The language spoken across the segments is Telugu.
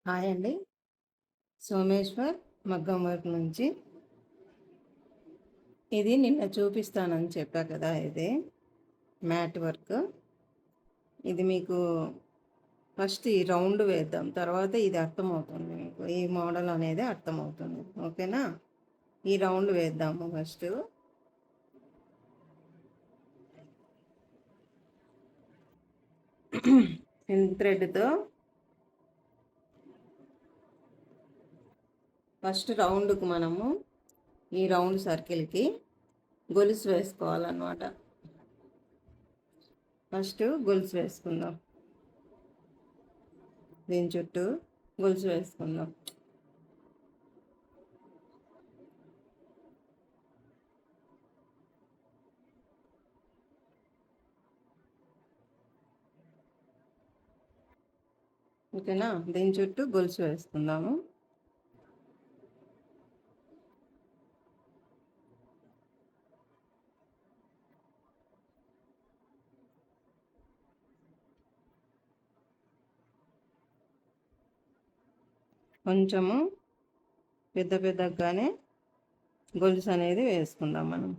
హాయ్ అండి. సోమేశ్వర్ మగ్గం వర్క్ నుంచి. ఇది నిన్న చూపిస్తానని చెప్పా కదా, ఇది మ్యాట్ వర్క్. ఇది మీకు ఫస్ట్ ఈ రౌండ్ వేద్దాం, తర్వాత ఇది అర్థమవుతుంది మీకు, ఈ మోడల్ అనేది అర్థమవుతుంది. ఓకేనా? ఈ రౌండ్ వేద్దాము ఫస్ట్. సిల్క్ థ్రెడ్తో ఫస్ట్ రౌండ్కు మనము ఈ రౌండ్ సర్కిల్కి గొలుసు వేసుకోవాలన్నమాట. ఫస్ట్ గొలుసు వేసుకుందాం, దీని చుట్టూ గొలుసు వేసుకుందాం. ఓకేనా? దీని చుట్టూ గొలుసు వేసుకుందాము. కొంచెము పెద్దగానే గొలుసు అనేది వేసుకుందాం మనం.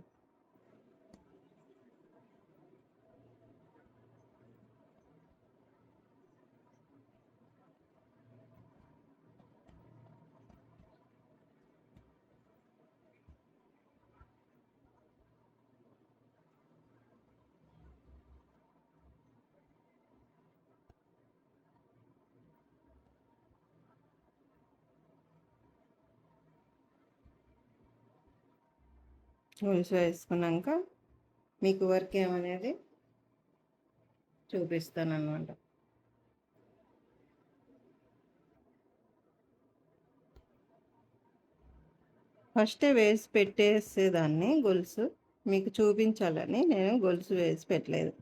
గొలుసు వేసుకున్నాక మీకు వర్క్ ఏమనేది చూపిస్తాను అన్నమాట. ఫస్టే వేసి పెట్టేసేదాన్ని గొలుసు, మీకు చూపించాలని నేను గొలుసు వేసి పెట్టలేదు.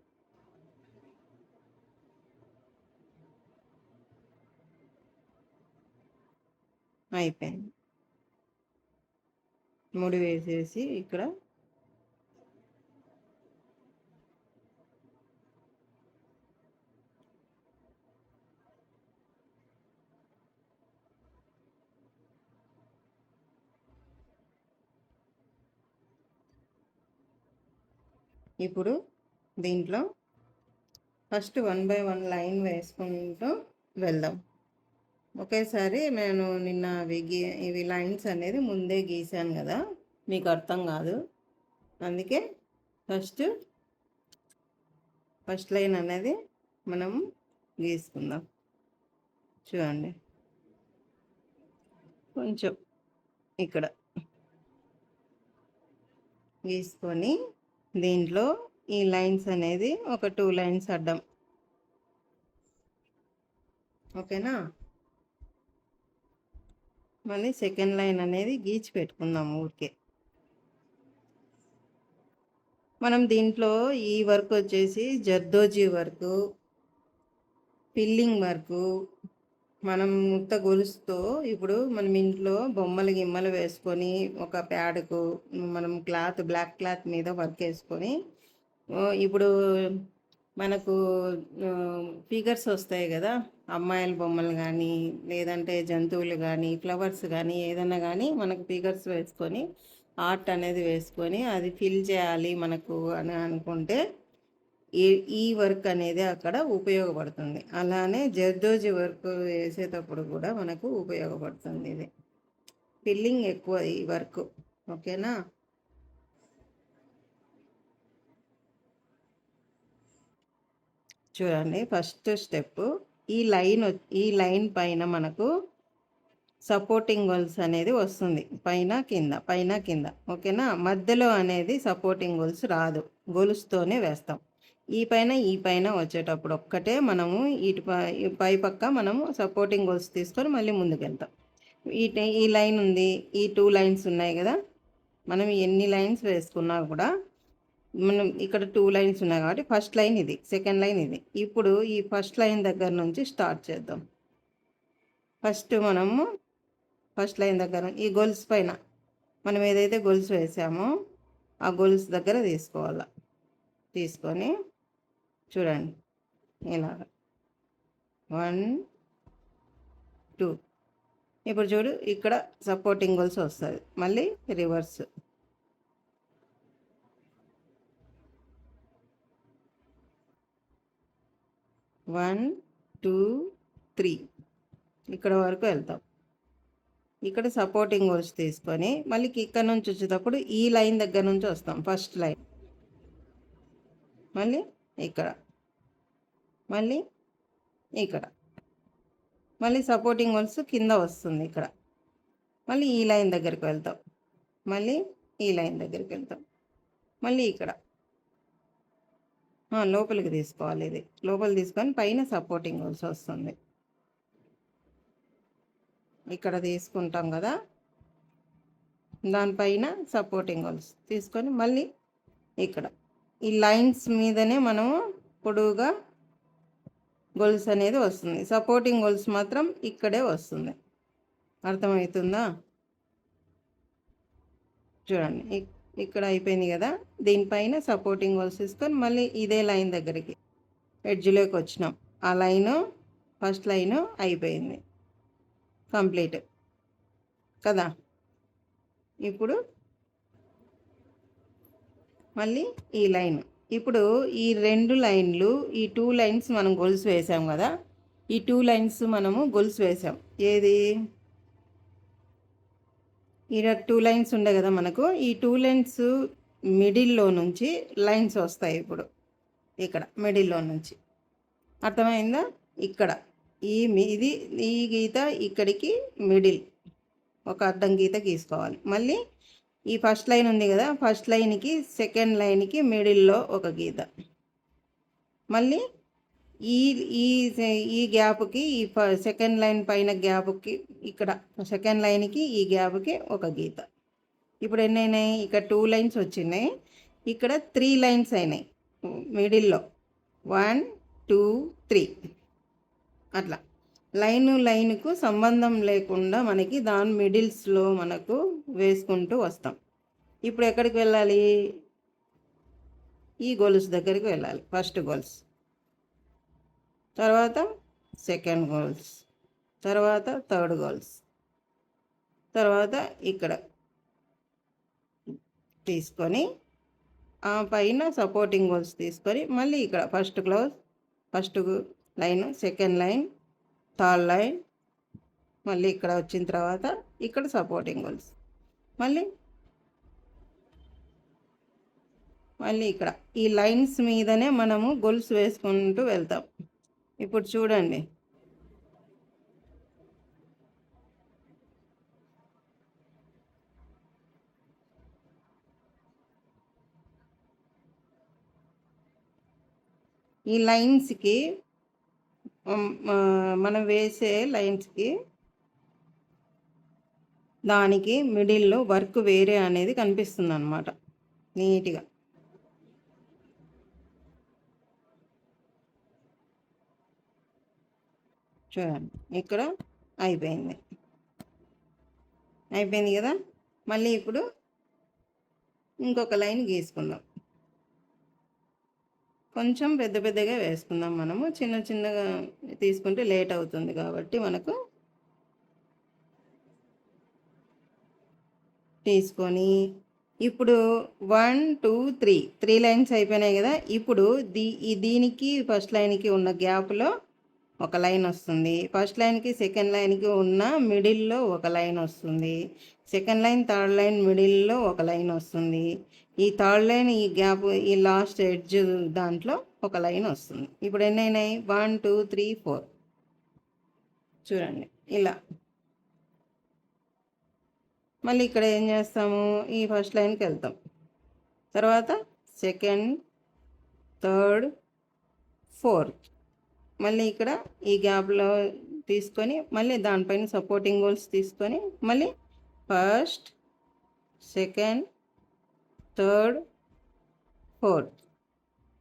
అయిపోయింది. ముడి వేసేసి ఇక్కడ ఇప్పుడు దీంట్లో ఫస్ట్ 1 బై 1 లైన్ వేసుకుంటూ వెళ్దాం. ఒకేసారి నేను నిన్న ఇవి లైన్స్ అనేది ముందే గీసాను కదా, మీకు అర్థం కాదు. అందుకే ఫస్ట్ లైన్ అనేది మనం గీసుకుందాం. చూడండి, కొంచెం ఇక్కడ గీసుకొని దీంట్లో ఈ లైన్స్ అనేది ఒక 2 లైన్స్ అడ్డం. ఓకేనా? మళ్ళీ సెకండ్ లైన్ అనేది గీచి పెట్టుకుందాం ఊరికే. మనం దీంట్లో ఈ వర్క్ వచ్చేసి జర్దోజీ వర్క్, పిల్లింగ్ వర్క్, మనం ముత్త గొలుసుతో ఇప్పుడు మనం ఇంట్లో గిమ్మలు వేసుకొని ఒక ప్యాడ్కు మనం బ్లాక్ క్లాత్ మీద వర్క్ వేసుకొని, ఇప్పుడు మనకు ఫిగర్స్ వస్తాయి కదా, అమ్మాయిల బొమ్మలు కానీ లేదంటే జంతువులు కానీ ఫ్లవర్స్ కానీ ఏదైనా కానీ మనకు ఫిగర్స్ వేసుకొని ఆర్ట్ అనేది వేసుకొని అది ఫిల్ చేయాలి మనకు అని అనుకుంటే ఈ వర్క్ అనేది అక్కడ ఉపయోగపడుతుంది. అలానే జర్దోజి వర్క్ వేసేటప్పుడు కూడా మనకు ఉపయోగపడుతుంది. ఇది ఫిల్లింగ్ ఎక్కువ ఈ వర్క్. ఓకేనా? చూడండి, ఫస్ట్ స్టెప్ ఈ లైన్ పైన మనకు సపోర్టింగ్ గొలుసు అనేది వస్తుంది, పైన కింద. ఓకేనా? మధ్యలో అనేది సపోర్టింగ్ గొలుసు రాదు, గొలుసుతోనే వేస్తాం. ఈ పైన వచ్చేటప్పుడు ఒక్కటే మనము పై పక్క మనము సపోర్టింగ్ గొలుసు తీసుకొని మళ్ళీ ముందుకెళ్తాం. ఈ లైన్ ఉంది, ఈ 2 లైన్స్ ఉన్నాయి కదా, మనం ఎన్ని లైన్స్ వేసుకున్నా కూడా మనం ఇక్కడ 2 లైన్స్ ఉన్నాయి కాబట్టి ఫస్ట్ లైన్ ఇది, సెకండ్ లైన్ ఇది. ఇప్పుడు ఈ ఫస్ట్ లైన్ దగ్గర నుంచి స్టార్ట్ చేద్దాం. ఫస్ట్ లైన్ దగ్గర ఈ గొలుసు పైన మనం ఏదైతే గొలుసు వేసామో ఆ గొలుసు దగ్గర తీసుకొని చూడండి, ఇలాగ 1 2. ఇప్పుడు చూడు ఇక్కడ సపోర్టింగ్ గొలుసు వస్తుంది, మళ్ళీ రివర్స్. 1 2 3 ఇక్కడ వరకు వెళ్తాం. ఇక్కడ సపోర్టింగ్ గొలుసు తీసుకొని మళ్ళీ ఇక్కడ నుంచి వచ్చేటప్పుడు ఈ లైన్ దగ్గర నుంచి వస్తాం, ఫస్ట్ లైన్, మళ్ళీ ఇక్కడ, మళ్ళీ ఇక్కడ, మళ్ళీ సపోర్టింగ్ గొలుసు కింద వస్తుంది ఇక్కడ, మళ్ళీ ఈ లైన్ దగ్గరికి వెళ్తాం, మళ్ళీ ఈ లైన్ దగ్గరికి వెళ్తాం, మళ్ళీ ఇక్కడ లోపలికి తీసుకోవాలి. ఇది లోపల తీసుకొని పైన సపోర్టింగ్ గొలుసు వస్తుంది, ఇక్కడ తీసుకుంటాం కదా, దానిపైన సపోర్టింగ్ గొలుసు తీసుకొని మళ్ళీ ఇక్కడ ఈ లైన్స్ మీదనే మనము పొడవుగా గొలుసు అనేది వస్తుంది. సపోర్టింగ్ గొలుసు మాత్రం ఇక్కడే వస్తుంది. అర్థమవుతుందా? చూడండి, ఇక్కడ అయిపోయింది కదా, దీనిపైన సపోర్టింగ్ గొలుసు తీసుకొని మళ్ళీ ఇదే లైన్ దగ్గరికి ఎడ్జ్లోకి వచ్చినాం. ఆ లైను ఫస్ట్ లైను అయిపోయింది, కంప్లీట్ కదా. ఇప్పుడు మళ్ళీ ఈ లైన్, ఇప్పుడు ఈ 2 లైన్లు, ఈ 2 లైన్స్ మనం గొలుసు వేసాం కదా, ఈ 2 లైన్స్ మనము గొలుసు వేసాం. ఏది ఇక్కడ 2 లైన్స్ ఉండే కదా మనకు, ఈ 2 లైన్స్ మిడిల్లో నుంచి లైన్స్ వస్తాయి. ఇప్పుడు ఇక్కడ మిడిల్లో నుంచి, అర్థమైందా? ఇక్కడ ఇది ఈ గీత ఇక్కడికి మిడిల్ ఒక అడ్డం గీత గీసుకోవాలి. మళ్ళీ ఈ ఫస్ట్ లైన్ ఉంది కదా, ఫస్ట్ లైన్కి సెకండ్ లైన్కి మిడిల్లో ఒక గీత, మళ్ళీ ఈ ఈ ఈ గ్యాప్కి ఈ సెకండ్ లైన్ పైన గ్యాప్కి ఇక్కడ సెకండ్ లైన్కి ఈ గ్యాప్కి ఒక గీత. ఇప్పుడు ఎన్ని అయినాయి? ఇక్కడ 2 లైన్స్ వచ్చినాయి, ఇక్కడ 3 లైన్స్ అయినాయి మిడిల్లో, 1 2 3 అట్లా. లైన్కు సంబంధం లేకుండా మనకి దాని మిడిల్స్లో మనకు వేసుకుంటూ వస్తాం. ఇప్పుడు ఎక్కడికి వెళ్ళాలి? ఈ గొలుసు దగ్గరికి వెళ్ళాలి. ఫస్ట్ గొలుసు, తర్వాత సెకండ్ గొలుసు, తర్వాత థర్డ్ గొలుసు, తర్వాత ఇక్కడ తీసుకొని ఆ పైన సపోర్టింగ్ గొలుసు తీసుకొని మళ్ళీ ఇక్కడ first line, second line, third line, మళ్ళీ ఇక్కడ వచ్చిన తర్వాత ఇక్కడ సపోర్టింగ్ గొలుసు, మళ్ళీ ఇక్కడ ఈ లైన్స్ మీదనే మనము గొలుసు వేసుకుంటూ వెళ్తాం. ఇప్పుడు చూడండి, ఈ లైన్స్కి మనం వేసే లైన్స్కి దానికి మిడిల్లో వర్క్ వేరే అనేది కనిపిస్తుంది అన్నమాట, నీట్గా. చూడండి, ఇక్కడ అయిపోయింది కదా. మళ్ళీ ఇప్పుడు ఇంకొక లైన్ గీసుకుందాం. కొంచెం పెద్దగా వేసుకుందాం. మనము చిన్నగా తీసుకుంటే లేట్ అవుతుంది కాబట్టి మనకు తీసుకొని ఇప్పుడు 1 2 3 లైన్స్ అయిపోయినాయి కదా. ఇప్పుడు దీనికి ఫస్ట్ లైన్కి ఉన్న గ్యాప్లో ఒక లైన్ వస్తుంది, ఫస్ట్ లైన్కి సెకండ్ లైన్కి ఉన్న మిడిల్లో ఒక లైన్ వస్తుంది, సెకండ్ లైన్ థర్డ్ లైన్ మిడిల్లో ఒక లైన్ వస్తుంది, ఈ థర్డ్ లైన్ ఈ గ్యాప్ ఈ లాస్ట్ ఎడ్జ్ దాంట్లో ఒక లైన్ వస్తుంది. ఇప్పుడు ఎన్ని అయినాయి? 1 2 3 4. చూడండి ఇలా. మళ్ళీ ఇక్కడ ఏం చేస్తాము? ఈ ఫస్ట్ లైన్కి వెళ్తాం, తర్వాత సెకండ్, థర్డ్, ఫోర్త్, మళ్ళీ ఇక్కడ ఈ గ్యాప్లో తీసుకొని మళ్ళీ దానిపైన సపోర్టింగ్ గోల్స్ తీసుకొని మళ్ళీ ఫస్ట్, సెకండ్, థర్డ్, ఫోర్త్,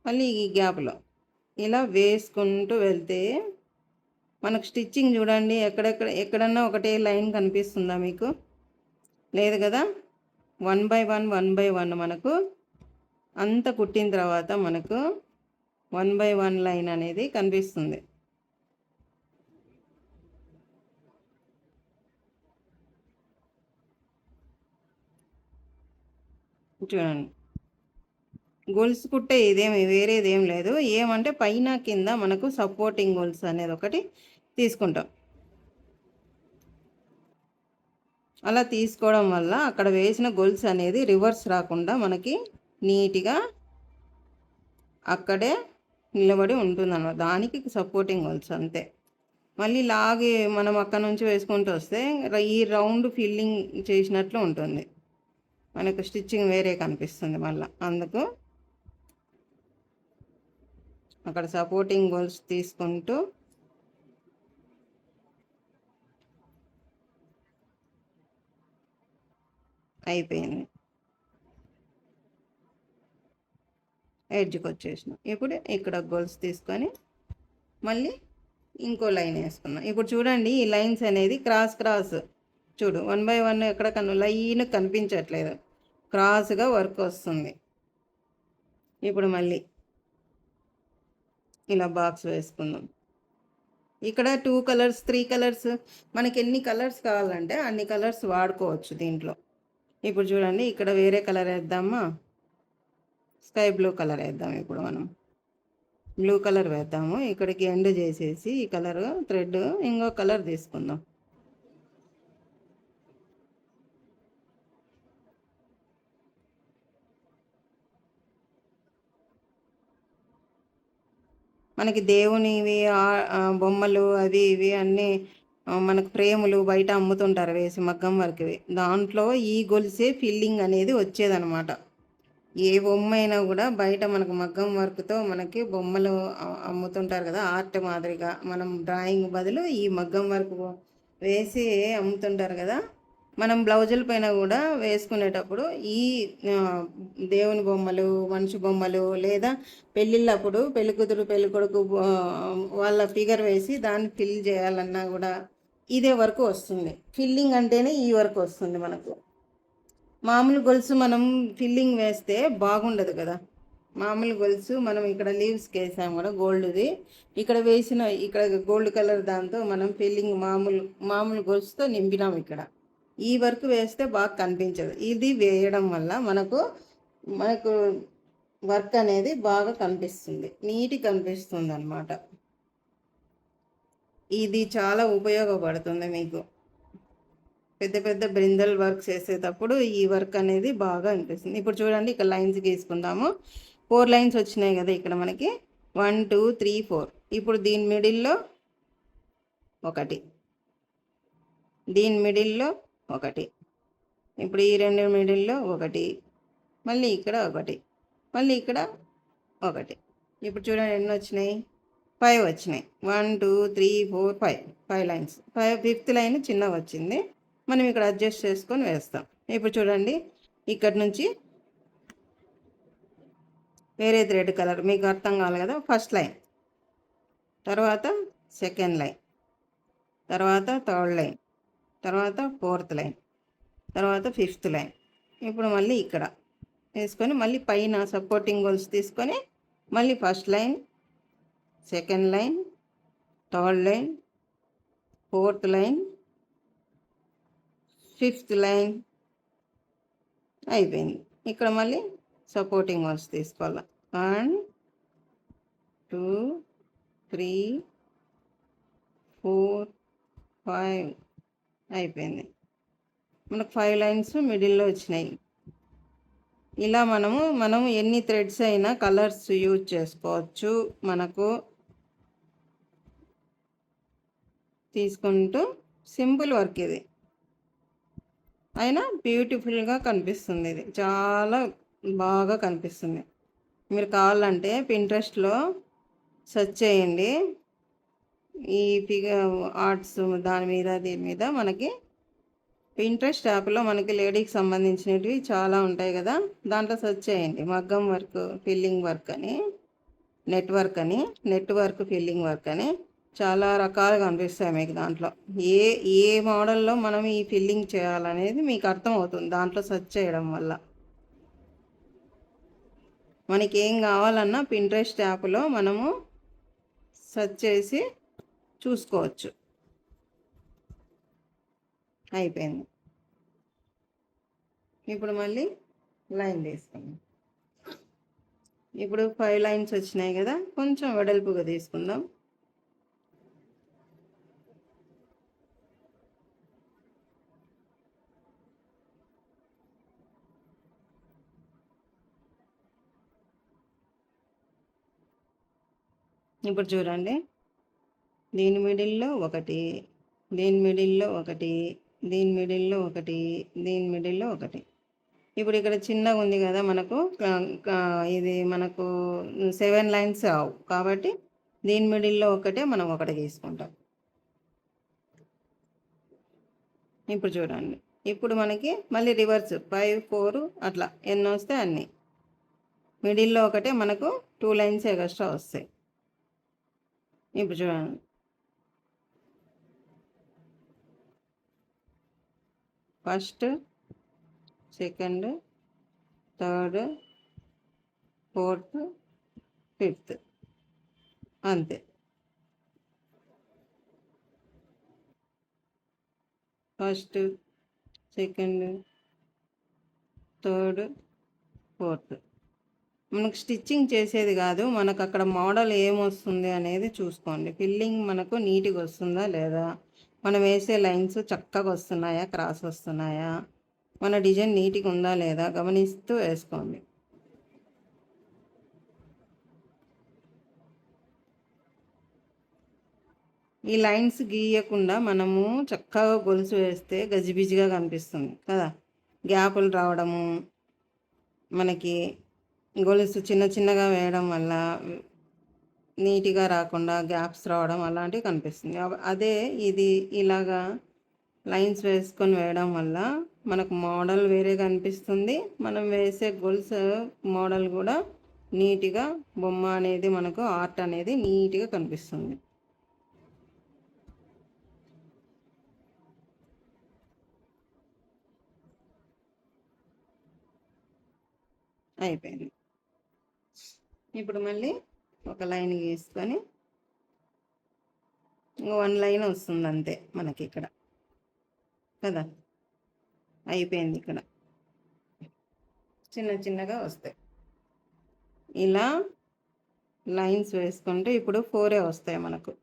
మళ్ళీ ఈ గ్యాప్లో ఇలా వేసుకుంటూ వెళ్తే మనకు స్టిచ్చింగ్ చూడండి, ఎక్కడన్నా ఒకటే లైన్ కనిపిస్తుందా మీకు? లేదు కదా. 1 by 1 మనకు అంత కుట్టిన తర్వాత మనకు 1 by 1 లైన్ అనేది కనిపిస్తుంది. చూడండి, గొలుసు కుట్టే ఇదేమి వేరేదేం లేదు. ఏమంటే పైన కింద మనకు సపోర్టింగ్ గొలుసు అనేది ఒకటి తీసుకుంటాం. అలా తీసుకోవడం వల్ల అక్కడ వేసిన గొలుసు అనేది రివర్స్ రాకుండా మనకి నీట్గా అక్కడే నిలబడి ఉంటుందన్నమాట. దానికి సపోర్టింగ్ గొలుసు అంతే. మళ్ళీ లాగి మనం అక్కడ నుంచి వేసుకుంటూ వస్తే ఈ రౌండ్ ఫిల్లింగ్ చేసినట్లు ఉంటుంది, మనకు స్టిచ్చింగ్ వేరే కనిపిస్తుంది. మళ్ళీ అందుకు అక్కడ సపోర్టింగ్ గొలుసు తీసుకుంటూ అయిపోయింది. ఎడ్జ్కి వచ్చేసినాం. ఇప్పుడు ఇక్కడ గొలుసు తీసుకొని మళ్ళీ ఇంకో లైన్ వేసుకున్నాం. ఇప్పుడు చూడండి, ఈ లైన్స్ అనేది క్రాస్ చూడు, 1 బై 1 ఎక్కడ లైన్ కనిపించట్లేదు, క్రాస్గా వర్క్ వస్తుంది. ఇప్పుడు మళ్ళీ ఇలా బాక్స్ వేసుకుందాం. ఇక్కడ 2 కలర్స్ 3 కలర్స్ మనకి ఎన్ని కలర్స్ కావాలంటే అన్ని కలర్స్ వాడుకోవచ్చు దీంట్లో. ఇప్పుడు చూడండి, ఇక్కడ వేరే కలర్ వేద్దామా, స్కై బ్లూ కలర్ వేద్దాం. ఇప్పుడు మనం బ్లూ కలర్ వేద్దాము. ఇక్కడికి ఎండ్ చేసేసి ఈ కలర్ థ్రెడ్ ఇంకో కలర్ తీసుకుందాం. మనకి దేవునివి బొమ్మలు అవి ఇవి అన్నీ మనకు ఫ్రేములు బయట అమ్ముతుంటారు వేసి మగ్గం వర్క్వి. దాంట్లో ఈ గొలుసే ఫిల్లింగ్ అనేది వచ్చేదనమాట. ఏ బొమ్మ అయినా కూడా బయట మనకు మగ్గం వర్క్తో మనకి బొమ్మలు అమ్ముతుంటారు కదా, ఆర్ట్ మాదిరిగా. మనం డ్రాయింగ్ బదులు ఈ మగ్గం వర్క్ వేసి అమ్ముతుంటారు కదా. మనం బ్లౌజుల పైన కూడా వేసుకునేటప్పుడు ఈ దేవుని బొమ్మలు, మనిషి బొమ్మలు, లేదా పెళ్ళిళ్ళప్పుడు పెళ్ళికూతురు పెళ్ళికొడుకు వాళ్ళ ఫిగర్ వేసి దాన్ని ఫిల్ చేయాలన్నా కూడా ఇదే వర్క్ వస్తుంది. ఫిల్లింగ్ అంటేనే ఈ వర్క్ వస్తుంది మనకు. మామూలు గొలుసు మనం ఫిల్లింగ్ వేస్తే బాగుండదు కదా. మామూలు గొలుసు మనం ఇక్కడ లీవ్స్కి వేసాం కూడా గోల్డ్ది, ఇక్కడ వేసిన ఇక్కడ గోల్డ్ కలర్ దాంతో మనం ఫిల్లింగ్ మామూలు గొలుసుతో నింపినాం. ఇక్కడ ఈ వర్క్ వేస్తే బాగా కనిపించదు. ఇది వేయడం వల్ల మనకు వర్క్ అనేది బాగా కనిపిస్తుంది, నీట్గా కనిపిస్తుంది అన్నమాట. ఇది చాలా ఉపయోగపడుతుంది మీకు. పెద్ద పెద్ద బ్రిందల్ వర్క్ చేసేటప్పుడు ఈ వర్క్ అనేది బాగా అనిపిస్తుంది. ఇప్పుడు చూడండి, ఇక్కడ లైన్స్ గీసుకుందాము. 4 లైన్స్ వచ్చినాయి కదా ఇక్కడ మనకి, 1 2 3 4. ఇప్పుడు దీని మిడిల్లో ఒకటి, దీని మిడిల్లో ఒకటి, ఇప్పుడు ఈ 2 మిడిల్లో ఒకటి, మళ్ళీ ఇక్కడ ఒకటి, మళ్ళీ ఇక్కడ ఒకటి. ఇప్పుడు చూడండి ఎన్ని వచ్చినాయి, 5 వచ్చినాయి. 1 2 3 4 5 లైన్స్. 5th లైన్ చిన్న వచ్చింది, మనం ఇక్కడ అడ్జస్ట్ చేసుకొని వేస్తాం. ఇప్పుడు చూడండి, ఇక్కడ నుంచి వేరే థ్రెడ్ కలర్ మీకు అర్థం కావాలి కదా. ఫస్ట్ లైన్, తర్వాత సెకండ్ లైన్, తర్వాత థర్డ్ లైన్, తర్వాత 4th లైన్, తర్వాత 5th లైన్. ఇప్పుడు మళ్ళీ ఇక్కడ వేసుకొని మళ్ళీ పైన సపోర్టింగ్ గొలుసు తీసుకొని మళ్ళీ first line, second line, third line, 4th line, 5th line అయిపోయింది. ఇక్కడ మళ్ళీ సపోర్టింగ్ గొలుసు తీసుకోవాలి. 1 2 3 4 5 అయిపోయింది. మనకు 5 లైన్స్ మిడిల్లో వచ్చినాయి. ఇలా మనం ఎన్ని థ్రెడ్స్ అయినా కలర్స్ యూజ్ చేసుకోవచ్చు. మనకు తీసుకుంటూ సింపుల్ వర్క్ ఇది, అయినా బ్యూటిఫుల్గా కనిపిస్తుంది. ఇది చాలా బాగా కనిపిస్తుంది. మీరు కావాలంటే పింట్రెస్ట్లో సెర్చ్ చేయండి, ఈ ఫిగర్ ఆర్ట్స్ దాని మీద దీని మీద మనకి పింట్రెస్ట్ యాప్లో మనకి లేడీకి సంబంధించినవి చాలా ఉంటాయి కదా, దాంట్లో సెర్చ్ చేయండి. మగ్గం వర్క్ ఫిల్లింగ్ వర్క్ అని, నెట్ వర్క్ ఫిల్లింగ్ వర్క్ అని చాలా రకాలుగా అనిపిస్తాయి మీకు. దాంట్లో ఏ మోడల్లో మనం ఈ ఫిల్లింగ్ చేయాలనేది మీకు అర్థమవుతుంది దాంట్లో సెర్చ్ చేయడం వల్ల. మనకి ఏం కావాలన్నా పింట్రెస్ట్ యాప్లో మనము సెర్చ్ చేసి చూసుకోవచ్చు. అయిపోయింది. ఇప్పుడు మళ్ళీ లైన్ తీసుకుందాం. ఇప్పుడు 5 లైన్స్ వచ్చినాయి కదా, కొంచెం వెడల్పుగా తీసుకుందాం. ఇప్పుడు చూడండి, దీని మిడిల్లో ఒకటి, దీని మిడిల్లో ఒకటి, దీని మిడిల్లో ఒకటి, దీని మిడిల్లో ఒకటి. ఇప్పుడు ఇక్కడ చిన్నగా ఉంది కదా మనకు, ఇది మనకు 7 లైన్స్ అవు కాబట్టి దీని మిడిల్లో ఒకటే మనం ఒకటి తీసుకుంటాం. ఇప్పుడు చూడండి, ఇప్పుడు మనకి మళ్ళీ రివర్స్ 5 4 అట్లా ఎన్ని వస్తే అన్నీ. మిడిల్లో ఒకటే మనకు 2 లైన్స్ ఎక్స్ట్రా వస్తాయి. ఇప్పుడు చూడండి, first, second, third, fourth, fifth, అంతే. First, second, third, fourth. మనకు స్టిచ్చింగ్ చేసేది కాదు, మనకు అక్కడ మోడల్ ఏమొస్తుంది అనేది చూసుకోండి. ఫిల్లింగ్ మనకు నీట్గా వస్తుందా లేదా, మనం వేసే లైన్స్ చక్కగా వస్తున్నాయా, క్రాస్ వస్తున్నాయా, మన డిజైన్ నీట్గా ఉందా లేదా గమనిస్తూ వేసుకోండి. ఈ లైన్స్ గీయకుండా మనము చక్కగా గొలుసు వేస్తే గజిబిజిగా కనిపిస్తుంది కదా. గ్యాపులు రావడము, మనకి గొలుసు చిన్న చిన్నగా వేయడం వల్ల నీట్గా రాకుండా గ్యాప్స్ రావడం అలాంటివి కనిపిస్తుంది. అదే ఇది ఇలాగా లైన్స్ వేసుకొని వేయడం వల్ల మనకు మోడల్ వేరే కనిపిస్తుంది, మనం వేసే గొలుసు మోడల్ కూడా నీట్గా, బొమ్మ అనేది మనకు ఆర్ట్ అనేది నీట్గా కనిపిస్తుంది. అయిపోయింది. ఇప్పుడు మళ్ళీ ఒక లైన్ గీసుకొని 1 లైన్ వస్తుంది అంతే మనకి ఇక్కడ కదా. అయిపోయింది. ఇక్కడ చిన్న చిన్నగా వస్తాయి. ఇలా లైన్స్ వేసుకుంటే ఇప్పుడు 4 వస్తాయి మనకు.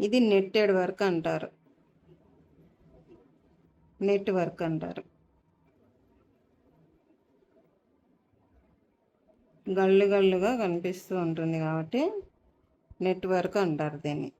ఇది నెట్టెడ్ వర్క్ అంటారు, నెట్ వర్క్ అంటారు. గళ్ళు గళ్ళుగా కనిపిస్తూ ఉంటుంది కాబట్టి నెట్ వర్క్ అంటారు దీన్ని.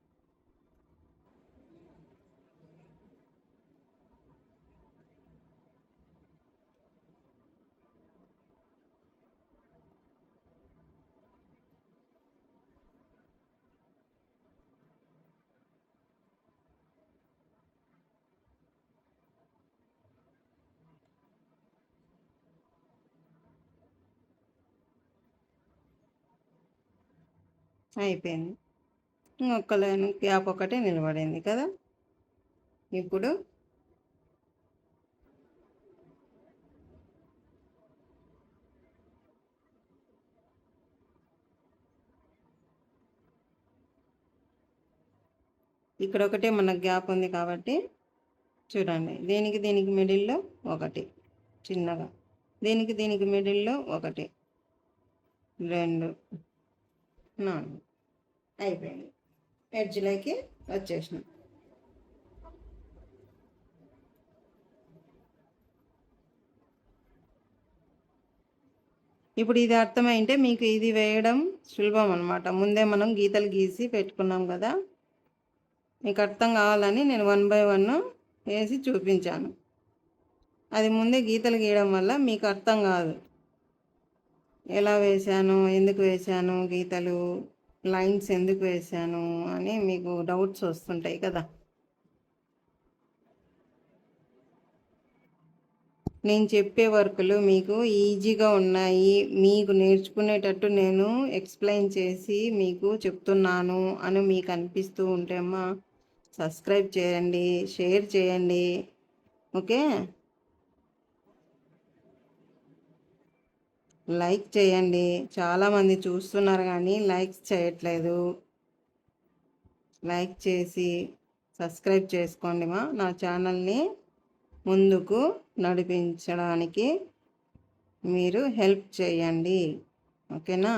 అయిపోయింది. ఇంకొక లైన్ గ్యాప్ ఒకటే నిలబడింది కదా. ఇప్పుడు ఇక్కడ ఒకటే మనకు గ్యాప్ ఉంది కాబట్టి చూడండి, దీనికి దీనికి మిడిల్లో ఒకటి చిన్నగా, దీనికి దీనికి మిడిల్లో ఒకటి, 2, 4 అయిపోయింది. ఎడ్జ్లోకి వచ్చేసినాం. ఇప్పుడు ఇది అర్థమైంటే మీకు ఇది వేయడం సులభం అనమాట. ముందే మనం గీతలు గీసి పెట్టుకున్నాం కదా, మీకు అర్థం కావాలని నేను 1 బై 1 వేసి చూపించాను. అది ముందే గీతలు గీయడం వల్ల మీకు అర్థం కాదు, ఎలా వేశాను, ఎందుకు వేశాను, గీతలు లైన్స్ ఎందుకు వేశాను అని మీకు డౌట్స్ వస్తుంటాయి కదా. నేను చెప్పే వర్కులు మీకు ఈజీగా ఉన్నాయి, మీకు నేర్చుకునేటట్టు నేను ఎక్స్ప్లెయిన్ చేసి మీకు చెప్తున్నాను అని మీకు అనిపిస్తూ ఉంటేమ్మా సబ్స్క్రైబ్ చేయండి, షేర్ చేయండి. ఓకే, లైక్ చేయండి. చాలామంది చూస్తున్నారు కానీ లైక్స్ చేయట్లేదు. లైక్ చేసి సబ్స్క్రైబ్ చేసుకోండి నా ఛానల్ని ముందుకు నడిపించడానికి మీరు హెల్ప్ చేయండి. ఓకేనా?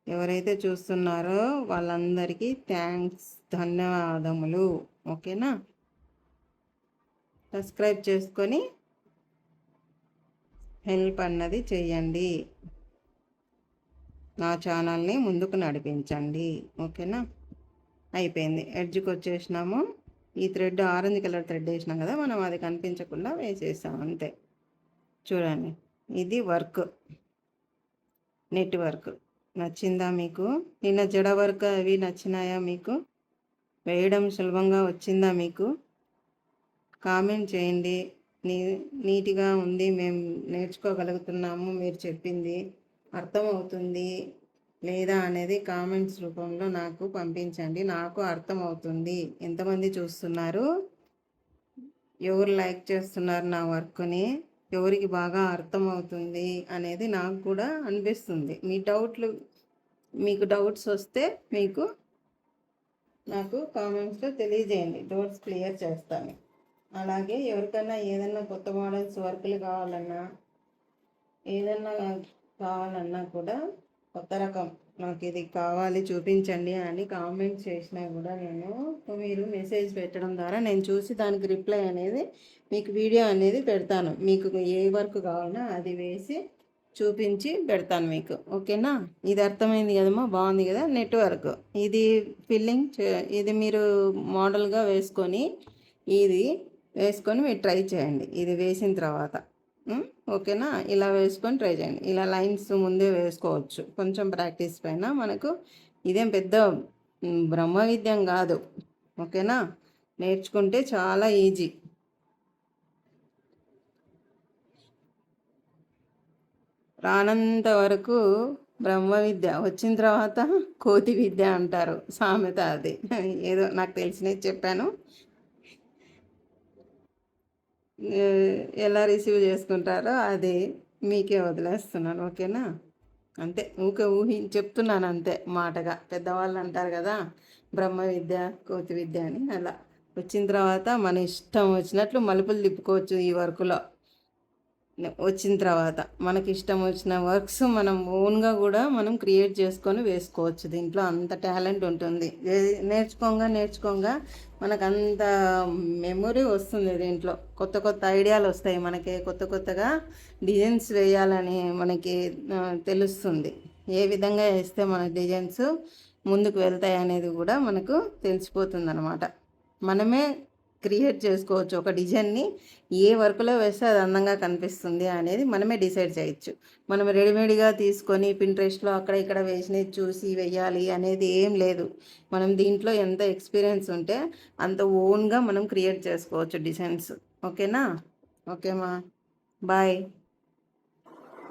ఎవరైతే చూస్తున్నారో వాళ్ళందరికీ థ్యాంక్స్, ధన్యవాదములు. ఓకేనా? సబ్స్క్రైబ్ చేసుకొని హెల్ప్ అన్నది చేయండి. నా ఛానల్ని ముందుకు నడిపించండి. ఓకేనా? అయిపోయింది. ఎడ్జ్కి వచ్చేసినాము. ఈ థ్రెడ్ ఆరెంజ్ కలర్ థ్రెడ్ వేసినాం కదా, మనం అది కనిపించకుండా వేసేసాం అంతే. చూడండి, ఇది వర్క్, నెట్ వర్క్. నచ్చిందా మీకు? నిన్న జడ వర్క్ అవి నచ్చినాయా మీకు? వేయడం సులభంగా వచ్చిందా మీకు? కామెంట్ చేయండి. నీట్గా ఉంది, మేము నేర్చుకోగలుగుతున్నాము, మీరు చెప్పింది అర్థమవుతుంది లేదా అనేది కామెంట్స్ రూపంలో నాకు పంపించండి. నాకు అర్థమవుతుంది. ఎంతమంది చూస్తున్నారు, ఎవరు లైక్ చేస్తున్నారు నా వర్క్ని, ఎవరికి బాగా అర్థమవుతుంది అనేది నాకు కూడా అనిపిస్తుంది. మీకు డౌట్స్ వస్తే నాకు కామెంట్స్లో తెలియజేయండి. డౌట్స్ క్లియర్ చేస్తాను. అలాగే ఎవరికైనా ఏదైనా కొత్త మోడల్స్ వర్కులు కావాలన్నా, ఏదన్నా కావాలన్నా కూడా కొత్త రకం నాకు ఇది కావాలి చూపించండి అని కామెంట్ చేసినా కూడా మీరు మెసేజ్ పెట్టడం ద్వారా నేను చూసి దానికి రిప్లై అనేది మీకు వీడియో అనేది పెడతాను. మీకు ఏ వర్క్ కావాలన్నా అది వేసి చూపించి పెడతాను మీకు. ఓకేనా? ఇది అర్థమైంది కదమ్మా? బాగుంది కదా? నెట్వర్క్ ఇది ఫిల్లింగ్, ఇది మీరు మోడల్గా వేసుకొని మీరు ట్రై చేయండి. ఇది వేసిన తర్వాత ఓకేనా? ఇలా వేసుకొని ట్రై చేయండి. ఇలా లైన్స్ ముందే వేసుకోవచ్చు. కొంచెం ప్రాక్టీస్ పైన మనకు ఇదేం పెద్ద బ్రహ్మ విద్యం కాదు. ఓకేనా? నేర్చుకుంటే చాలా ఈజీ. రానంత వరకు బ్రహ్మ విద్య, వచ్చిన తర్వాత కోతి విద్య అంటారు సామెత. అది ఏదో నాకు తెలిసినది చెప్పాను. ఎలా రిసీవ్ చేసుకుంటారో అది మీకే వదిలేస్తున్నాను. ఓకేనా? అంతే, చెప్తున్నాను అంతే మాటగా. పెద్దవాళ్ళు అంటారు కదా, బ్రహ్మ విద్య కోతి విద్య అని. అలా వచ్చిన తర్వాత మన ఇష్టం వచ్చినట్లు మలుపులు తిప్పుకోవచ్చు. ఈ వర్క్లో వచ్చిన తర్వాత మనకి ఇష్టం వచ్చిన వర్క్స్ మనం ఓన్గా కూడా మనం క్రియేట్ చేసుకొని వేసుకోవచ్చు. దీంట్లో అంత టాలెంట్ ఉంటుంది. నేర్చుకోగా మనకు అంత మెమొరీ వస్తుంది. దీంట్లో కొత్త కొత్త ఐడియాలు వస్తాయి మనకి. కొత్తగా డిజైన్స్ వేయాలని మనకి తెలుస్తుంది. ఏ విధంగా వేస్తే మన డిజైన్స్ ముందుకు వెళ్తాయి అనేది కూడా మనకు తెలిసిపోతుంది అన్నమాట. మనమే క్రియేట్ చేసుకోవచ్చు. ఒక డిజైన్ని ఏ వర్క్లో వేస్తే అది అందంగా కనిపిస్తుంది అనేది మనమే డిసైడ్ చేయొచ్చు. మనం రెడీమేడ్గా తీసుకొని పింట్రెస్ట్లో అక్కడ ఇక్కడ వేసినవి చూసి వేయాలి అనేది ఏం లేదు. మనం దీంట్లో ఎంత ఎక్స్పీరియన్స్ ఉంటే అంత ఓన్గా మనం క్రియేట్ చేసుకోవచ్చు డిజైన్స్. ఓకేనా? ఓకేమా? బాయ్.